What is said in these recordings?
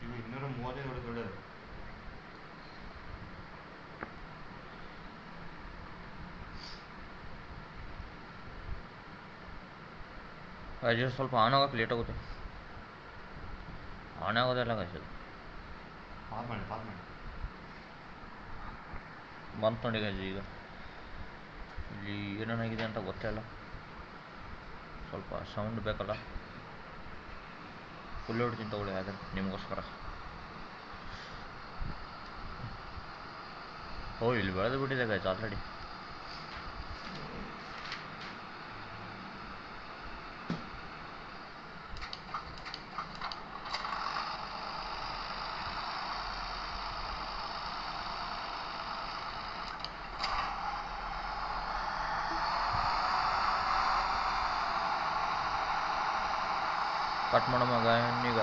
ಇನ್ನು 235 ಹೊಡೆದು ಅಜು ಸ್ವಲ್ಪ ಆನ್ ಆಗೋಕೆ ಲೇಟ್ ಆಗುತ್ತೆ. ಆನ್ ಆಗೋದೆಲ್ಲ ಗೈಸ್ ಅದು ಪಾಸ್ ಮಾಡಿ ಬಂತು ನೋಡಿ ಗೈಸ್. ಈಗ ಇಲ್ಲಿ ಏನೇನಾಗಿದೆ ಅಂತ ಗೊತ್ತೇ ಇಲ್ಲ. ಸ್ವಲ್ಪ ಸೌಂಡ್ ಬೇಕಲ್ಲ. ಫುಲ್ ಹೊಡ್ತೀನಿ ತಗೊಳ್ಳಿ ಆದರೆ ನಿಮಗೋಸ್ಕರ. ಓ ಇಲ್ಲಿ ಬೆಳೆದು ಬಿಟ್ಟಿದೆ ಗೈಸ್ ಆಲ್ರೆಡಿ. ಕಟ್ ಮಾಡೋ ಮಗ ಈಗ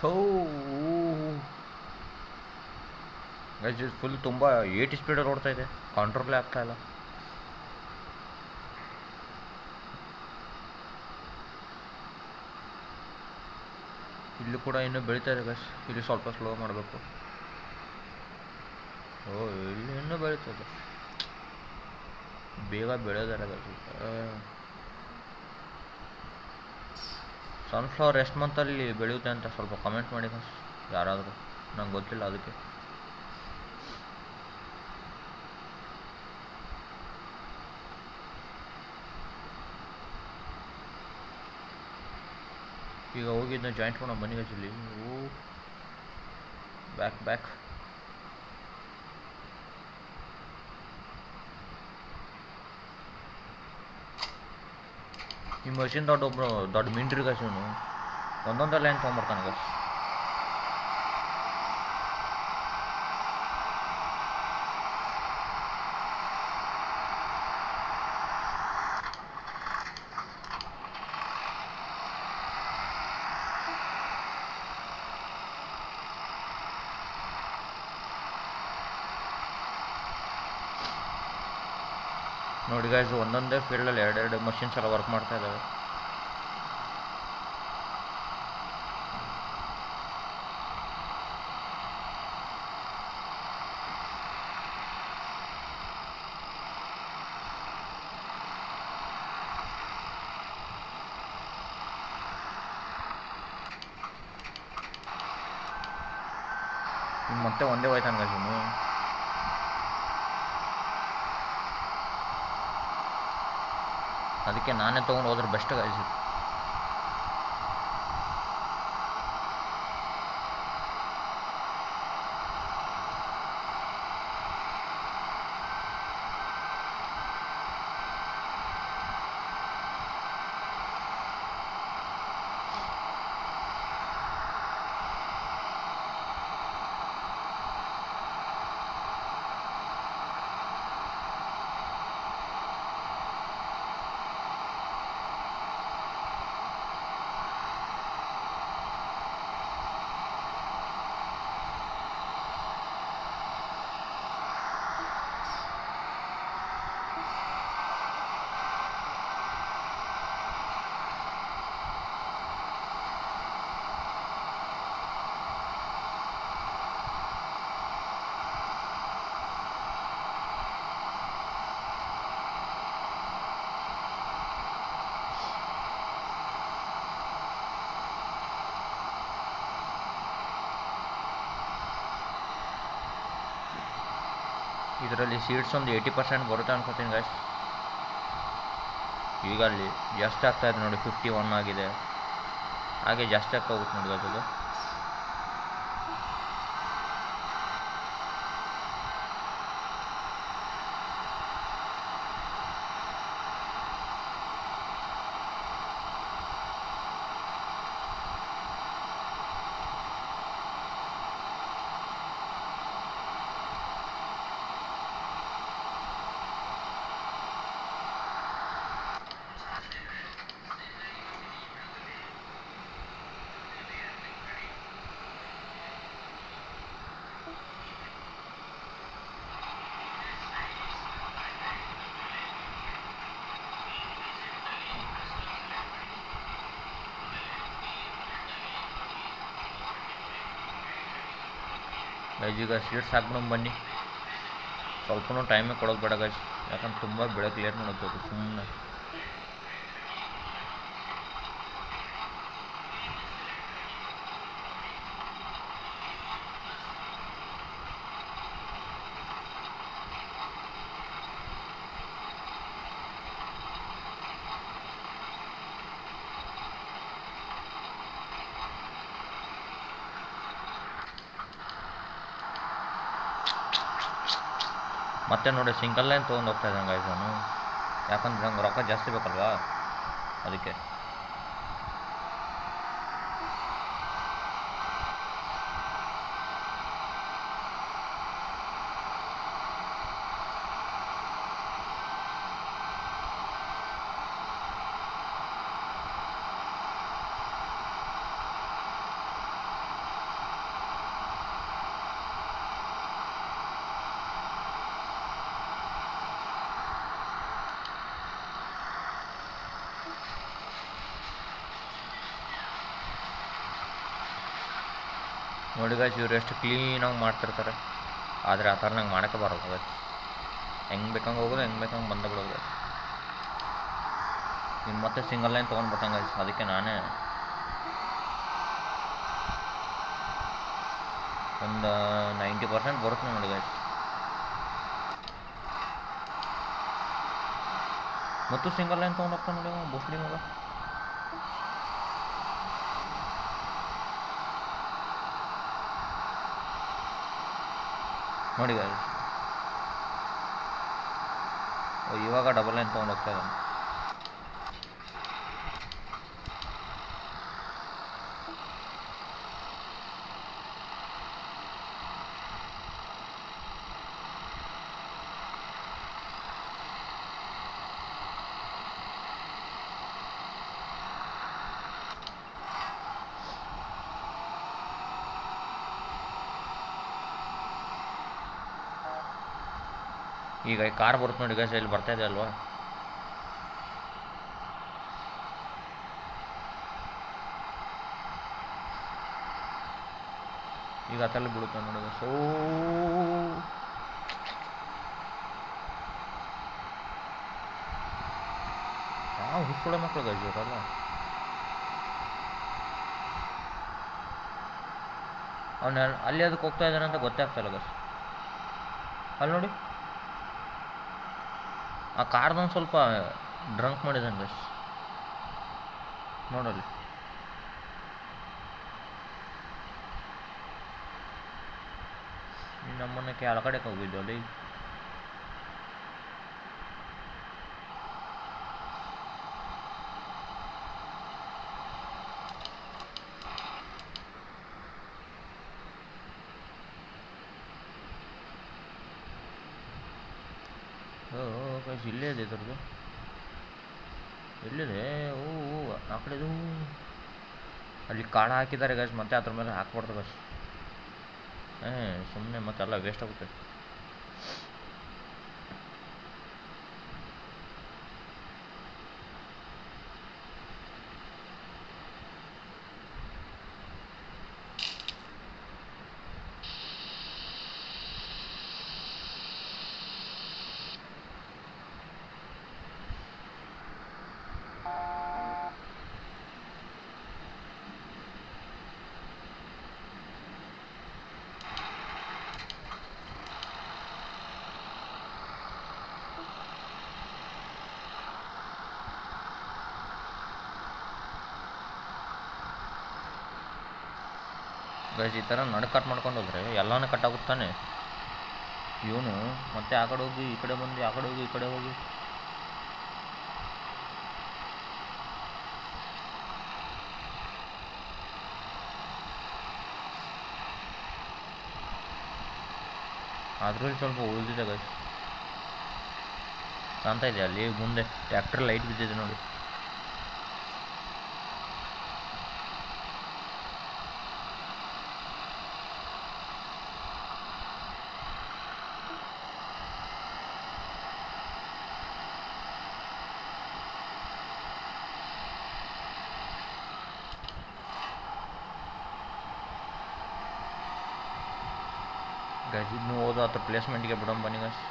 ಥೋ ಗೈಸ್ ಫುಲ್ ತುಂಬ 80 ಸ್ಪೀಡಲ್ಲಿ ಓಡ್ತಾ ಇದೆ. ಕಂಟ್ರೋಲೇ ಆಗ್ತಾ ಇಲ್ಲ. ಇಲ್ಲಿ ಕೂಡ ಇನ್ನೂ ಬೆಳೀತಾ ಇದೆ ಗೈಸ್. ಇಲ್ಲಿ ಸ್ವಲ್ಪ ಸ್ಲೋ ಮಾಡಬೇಕು. ಓ ಇಲ್ಲಿ ಇನ್ನೂ ಬೆಳೀತದೆ. ಬೇಗ ಬೆಳೆಯೋದಲ್ಲ ಗೈಸ್. ಸನ್ಫ್ಲವರ್ ಎಷ್ಟು ಮಂತಲ್ಲಿ ಬೆಳೆಯುತ್ತೆ ಅಂತ ಸ್ವಲ್ಪ ಕಮೆಂಟ್ ಮಾಡಿ ಗೈಸ್ ಯಾರಾದರೂ. ನಂಗೆ ಗೊತ್ತಿಲ್ಲ ಅದಕ್ಕೆ. ಈಗ ಹೋಗಿದ್ದ ಜಾಯಿಂಟ್ ಮಾಡೋಣ ಬನ್ನಿ ಗೈಸ್. ಇಲ್ಲಿ ಓ ಬ್ಯಾಕ್ ಈ ಮಷಿನ್ ದೊಡ್ಡ ಮೀನ್ರಿ ಗೈಸ್. ಇವನು ಒಂದೊಂದೇ ಲೈನ್ ತೊಗೊಂಬರ್ತಾನೆ ಗೈಸ್. ನೋಡಿ ಗೈಸ್ ಒಂದೊಂದೇ ಫೀಲ್ಡಲ್ಲಿ ಎರಡೆರಡು ಮಷಿನ್ಸ್ ಎಲ್ಲ ವರ್ಕ್ ಮಾಡ್ತಾ ಇದ್ದಾವೆ. ಮತ್ತೆ ಒಂದೇ ಹೋಯ್ತಾನೆ ಗೈಸ್ ಇವನು. ಅದಕ್ಕೆ ನಾನೇ ತೊಗೊಂಡು ಹೋದ್ರೆ ಬೆಸ್ಟ್ ಗೈಸ್. ಇದರಲ್ಲಿ ಸೀಡ್ಸ್ ಒಂದು 80% ಬರುತ್ತೆ ಅನ್ಕೋತೀನಿ ಗೈಸ್. ಈಗ ಅಲ್ಲಿ ಜಾಸ್ತಿ ಆಗ್ತಾ ಇದೆ ನೋಡಿ. 51 ಆಗಿದೆ. ಹಾಗೆ ಜಾಸ್ತಿ ಆಗ್ತಾ ಹೋಗುತ್ತೆ ನೋಡಿ ಗೈಸ್ ಅದು. ಗೈಸ್ ಈಗ ಸೀಡ್ಸ್ ಹಾಕ್ಬಿಡೋಣ ಬನ್ನಿ. ಸ್ವಲ್ಪನೂ ಟೈಮೇ ಕೊಡೋದು ಬೇಡ ಗೈಸ್, ಯಾಕಂದ್ರೆ ತುಂಬ ಬೆಳೆ ಕ್ಲಿಯರ್ ಮಾಡೋದು ಸುಮ್ಮನೆ. ಮತ್ತೆ ನೋಡಿ ಸಿಂಗಲ್ ಲೈನ್ ತೊಗೊಂಡು ಹೋಗ್ತಾ ಇದ್ದಂಗೆ ಗೈಸ್ ನಾನು, ಯಾಕಂದ್ರೆ ನಂಗೆ ರೊಕ್ಕ ಜಾಸ್ತಿ ಬೇಕಲ್ವಾ ಅದಕ್ಕೆ. ನೋಡಿ ಗೈಸ್ ಇವ್ರು ಎಷ್ಟು ಕ್ಲೀನಾಗಿ ಮಾಡ್ತಿರ್ತಾರೆ, ಆದರೆ ಆ ಥರ ನಂಗೆ ಮಾಡೋಕ್ಕೆ ಬರೋಲ್ಲ ಗೈಸ್. ಹೆಂಗೆ ಬೇಕಂಗೆ ಹೋಗೋದು, ಹೆಂಗೆ ಬೇಕಂಗೆ ಬಂದ ಬಿಡೋದು ಗೈಸ್. ಇನ್ನು ಮತ್ತೆ ಸಿಂಗಲ್ ಲೈನ್ ತೊಗೊಂಡು ಬರ್ತಾನೆ ಗೈಸ್, ಅದಕ್ಕೆ ನಾನೇ ಒಂದು 90% ಬರುತ್ತೆ ನೋಡಿ ಗೈಸ್. ಮತ್ತು ಸಿಂಗಲ್ ಲೈನ್ ತೊಗೊಂಡು ಹೋಗ್ತಾನೆ ನೋಡಿ ಬೋಸ್ಲಿ ಮಗ. ನೋಡಿ ಗೈಸ್ ಇವಾಗ ಡಬಲ್ ಲೈನ್ ತೊಗೊಂಡು ಹೋಗ್ತಾ ಇದ್ದಾನೆ. ಈಗ ಈ ಕಾರ್ ಬರುತ್ತೆ ನೋಡಿ ಗೈಸ್, ಇಲ್ಲಿ ಬರ್ತಾ ಇದೆ ಅಲ್ವಾ. ಈಗ ಅತ್ತಲ್ಲಿ ಬಿಡುತ್ತೆ ನೋಡಿ ಗೈಸ್. ಯಾವ ಹುಸ್ಕೊಳ ಮಕ್ಕಳು ಗೈಸ್ ಇವರಲ್ಲ. ಅವನ ಅಲ್ಲಿ ಅದಕ್ಕೆ ಹೋಗ್ತಾ ಇದ್ದಾನೆ ಅಂತ ಗೊತ್ತೇ ಆಗ್ತಾಯಿಲ್ಲ ಗೈಸ್. ಅಲ್ಲಿ ನೋಡಿ ಆ ಕಾರ್ದೊಂದು ಸ್ವಲ್ಪ ಡ್ರಂಕ್ ಮಾಡಿದ್ದಾನೆ ಗೈಸ್, ನೋಡಲ್ಲಿ. ನಮ್ಮನ್ನಕ್ಕೆ ಆ ಕಡೆ ಹೋಗಿದ್ದು ಅಲ್ಲಿ. ಗೈಸ್ ಇಲ್ಲೇ ಇದೆ ಇದ್ರದ್ದು, ಎಲ್ಲಿದೆ? ಓ ಆ ಕಡೆದು ಅಲ್ಲಿ ಕಾಳು ಹಾಕಿದ್ದಾರೆ ಗೈಸ್, ಮತ್ತೆ ಅದ್ರ ಮೇಲೆ ಹಾಕ್ಬಾರ್ದು ಗೈಸ್. ಸುಮ್ಮನೆ ಮತ್ತೆ ಎಲ್ಲ ವೇಸ್ಟ್ ಆಗುತ್ತೆ. ಗೈಸ್ ಈ ಥರ ನಡು ಕಟ್ ಮಾಡ್ಕೊಂಡು ಹೋದರೆ ಎಲ್ಲನೂ ಕಟ್ ಆಗುತ್ತಾನೆ. ಇವನು ಮತ್ತೆ ಆ ಕಡೆ ಹೋಗಿ ಈ ಕಡೆ ಬಂದು, ಆ ಕಡೆ ಹೋಗಿ ಈ ಕಡೆ ಹೋಗಿ. ಆದರೂ ಇಲ್ಲಿ ಸ್ವಲ್ಪ ಉಳಿದಿದೆ ಗೈಸ್, ಕಾಣ್ತಾ ಇದೆ ಅಲ್ಲಿ ಮುಂದೆ ಟ್ರ್ಯಾಕ್ಟರ್ ಲೈಟ್ ಬಿದ್ದಿದೆ ನೋಡಿ. ಗೈಸ್ ಇದನ್ನು ಓದೋ ಹತ್ರ ಪ್ಲೇಸ್ಮೆಂಟ್ಗೆ ಬಿಡೋಣ ಬನ್ನಿ ಗೈಸ್.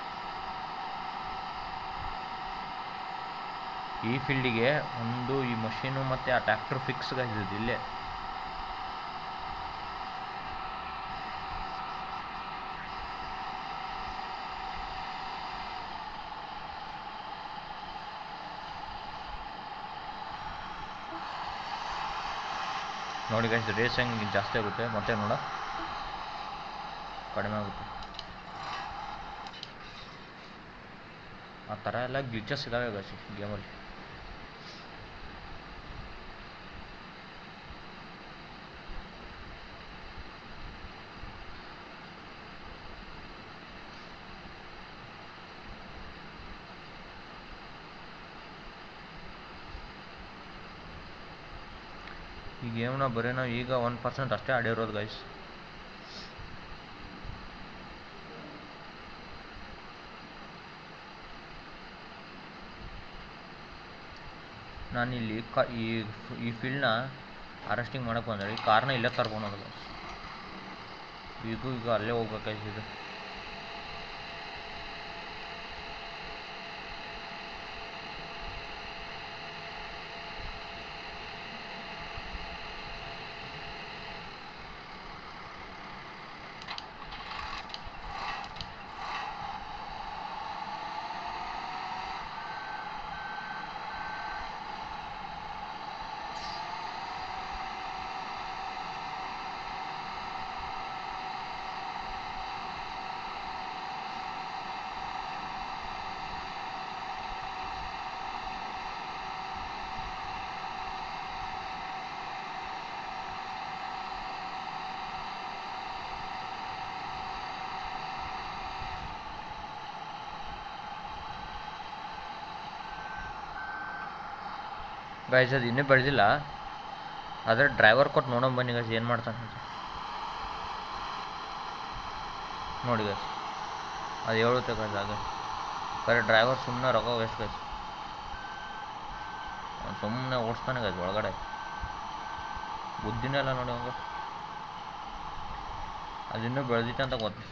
ಈ ಫೀಲ್ಡಿಗೆ ಒಂದು ಈ ಮಷೀನು ಮತ್ತು ಆ ಟ್ರ್ಯಾಕ್ಟರ್ ಫಿಕ್ಸ್ ಗೈಸ್ ಇದು ಇಲ್ಲೇ. ನೋಡಿ ಗೈಸ್ ರೇಸ್ ಹೆಂಗೆ ಜಾಸ್ತಿ ಆಗುತ್ತೆ, ಮತ್ತೆ ನೋಡ ಕಡಿಮೆ ಆಗುತ್ತೆ. ಆ ಥರ ಎಲ್ಲ ಗ್ಲಿಚಸ್ ಇದ್ದಾವೆ ಗೈಸ್ ಗೇಮಲ್ಲಿ. ಈ ಗೇಮ್ನ ಬರೀ ನಾವು ಈಗ 1% ಅಷ್ಟೇ ಆಡಿರೋದು ಗೈಸ್. ನಾನಿಲ್ಲಿ ಈ ಫೀಲ್ಡ್ನ ಹಾರ್ವೆಸ್ಟಿಂಗ್ ಮಾಡೋಕ್ಕೆ ಬಂದರೆ ಈ ಕಾರ್ನ ಇಲ್ಲೇ ತರ್ಕೊಳೋದು ಗೈಸ್. ಈಗ ಅಲ್ಲೇ ಹೋಗ್ಬೇಕಾಯ್ತು ಇದು. ಗೈಸ್ ಅದು ಇನ್ನೂ ಬೆಳೆದಿಲ್ಲ, ಆದರೆ ಡ್ರೈವರ್ ಕೊಟ್ಟು ನೋಡೋಣ ಬನ್ನಿ ಗೈಸ್ ಏನು ಮಾಡ್ತಾನೆ ಅಂತ. ನೋಡಿ ಗೈಸ್ ಅದು ಹೇಳುತ್ತೆ ಗೈಸ್. ಅದು ಬರೀ ಡ್ರೈವರ್ ಸುಮ್ಮನೆ ರೊಕ್ಕ ವೇಸ್ಟ್ ಗೈಸ್, ಸುಮ್ಮನೆ ಓಡಿಸ್ತಾನೆ ಗೈಸ್ ಒಳಗಡೆ. ಬುದ್ಧಿನೇ ಇಲ್ಲ ನೋಡಿ ಅವಂಗೆ. ಅದಿನ್ನೂ ಬೆಳೆದಿತ್ತೆ ಅಂತ ಗೊತ್ತು.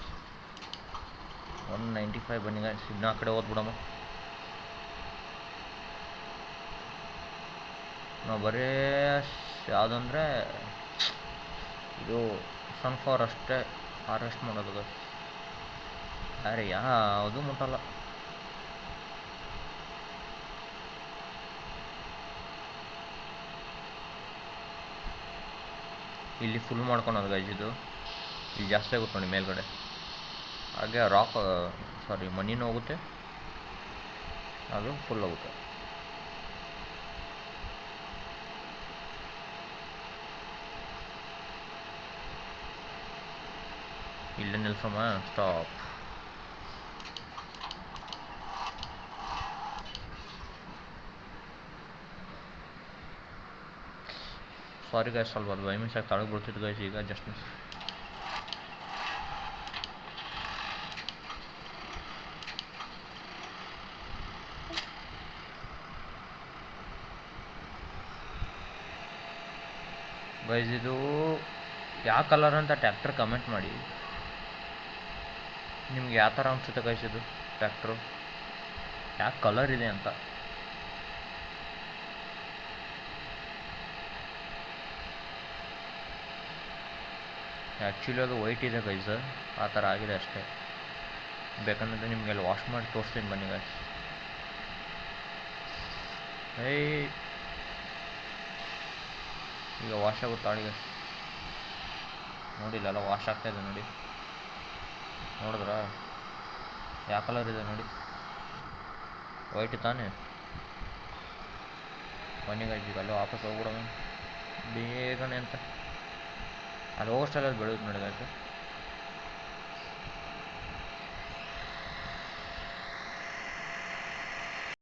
195 ಬನ್ನಿ ಗೈಸ್, ಇನ್ನೂ ಆ ಕಡೆ ಓದ್ಬಿಡಮ್ಮ. ನಾವು ಬರೀ ಯಾವುದಂದರೆ ಇದು ಸನ್ಫ್ಲವರ್ ಅಷ್ಟೇ ಹಾರ್ವೆಸ್ಟ್ ಮಾಡೋದು ಗೈಸ್, ಬೇರೆ ಯಾವುದು ಮುಟ್ಟಲ್ಲ. ಇಲ್ಲಿ ಫುಲ್ ಮಾಡ್ಕೊಳೋದು ಗೈಸ್. ಇದು ಇಲ್ಲಿ ಜಾಸ್ತಿ ಆಗುತ್ತೆ ನೋಡಿ ಮೇಲ್ಗಡೆ, ಹಾಗೆ ರಾಕ್ ಮನಿನೂ ಹೋಗುತ್ತೆ, ಅದು ಫುಲ್ ಹೋಗುತ್ತೆ. ಇಲ್ಲೇ ನಿಲ್ಸಮ್ಮ, ಸ್ಟಾಪ್. ಸಾರಿ ಗೈಸ್, ಸ್ವಲ್ಪ ಅದು ಬೈ ಮಿಸ್ಟೇಕ್ ತಳಗೆ ಬಿಡ್ತಿತ್ತು ಗೈಸ್. ಈಗ ಜಸ್ಟ್ ಮಿಸ್. ಗೈಸ್ ಇದು ಯಾವ ಕಲರ್ ಅಂತ ಟ್ರ್ಯಾಕ್ಟರ್ ಕಮೆಂಟ್ ಮಾಡಿ. ನಿಮ್ಗೆ ಯಾವ ಥರ ಅನಿಸುತ್ತೆ ಗೈಸ್ ಇದು ಟ್ರ್ಯಾಕ್ಟ್ರು, ಯಾವ ಕಲರ್ ಇದೆ ಅಂತ. ಆ್ಯಕ್ಚುಲಿ ಅದು ವೈಟ್ ಇದೆ ಗೈಸ್, ಆ ಥರ ಆಗಿದೆ ಅಷ್ಟೇ. ಬೇಕಂದ್ರೆ ನಿಮಗೆ ಅಲ್ಲಿ ವಾಶ್ ಮಾಡಿ ತೋರಿಸ್ತೀನಿ ಬನ್ನಿ ಗೈಸ್. ಈಗ ವಾಶ್ ಆಗುತ್ತೆ ಆಳಿಗೆ ನೋಡಿಲ್ಲ ಅಲ್ಲ, ವಾಶ್ ಆಗ್ತಾಯಿದೆ ನೋಡಿ. ನೋಡಿದ್ರ ಯಾವ ಕಲರ್ ಇದೆ ನೋಡಿ, ವೈಟ್ ತಾನೇ. ಬನ್ನಿ ಗೈಸ್ ಈಗ ಅಲ್ಲೇ ವಾಪಸ್ ಹೋಗ್ಬಿಡೋಣ ಬೇಗನೆ ಅಂತ. ಅಲ್ಲಿ ಹೋಗೋಷ್ಟೆಲ್ಲ ಬೆಳೆಯುತ್ತೆ ನೋಡಿ ಗೈಸ್.